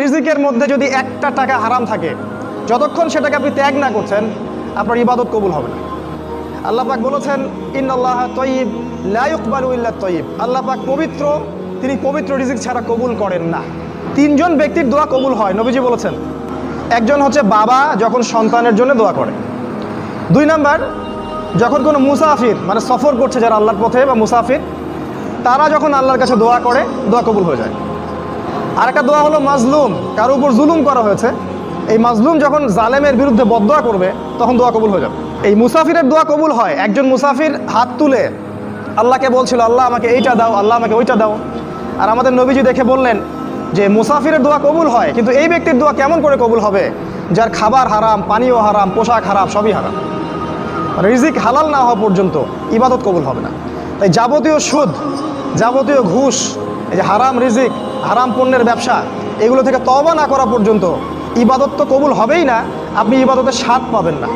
রিজিকের মধ্যে যদি একটা টাকা হারাম থাকে, যতক্ষণ সেটাকে আপনি ত্যাগ না করছেন, আপনার ইবাদত কবুল হবে না। আল্লাহ পাক বলেছেন, ইন্নাল্লাহা তাইয়্যিব লা ইকবালু ইল্লা তাইয়্যিব। আল্লাহ পাক পবিত্র, তিনি পবিত্র রিজিক ছাড়া কবুল করেন না। তিনজন ব্যক্তির দোয়া কবুল হয়, নবীজি বলেছেন। একজন হচ্ছে বাবা যখন সন্তানের জন্য দোয়া করে। দুই নাম্বার, যখন কোনো মুসাফির মানে সফর করছে যারা আল্লাহর পথে বা মুসাফির, তারা যখন আল্লাহর কাছে দোয়া করে, দোয়া কবুল হয়ে যায়। আর একটা দোয়া হলো মাজলুম, কারো উপর জুলুম করা হয়েছে, এই মাজলুম যখন জালেমের বিরুদ্ধে বদদোয়া করবে তখন দোয়া কবুল হয়ে যাবে। এই মুসাফিরের দোয়া কবুল হয়। একজন মুসাফির হাত তুলে আল্লাহকে বলছিল, আল্লাহ আমাকে এইটা দাও, আল্লাহ আমাকে ওইটা দাও। আর আমাদের নবীজি দেখে বললেন যে মুসাফিরের দোয়া কবুল হয়, কিন্তু এই ব্যক্তির দোয়া কেমন করে কবুল হবে যার খাবার হারাম, পানীয় হারাম, পোশাক হারাম, সবই হারাম। রিজিক হালাল না হওয়া পর্যন্ত ইবাদত কবুল হবে না। তাই যাবতীয় সুদ, যাবতীয় ঘুষ, এই যে হারাম রিজিক, হারাম পণ্যের ব্যবসা, এগুলো থেকে তওবা না করা পর্যন্ত ইবাদত তো কবুল হবেই না, আপনি ইবাদতের স্বাদ পাবেন না।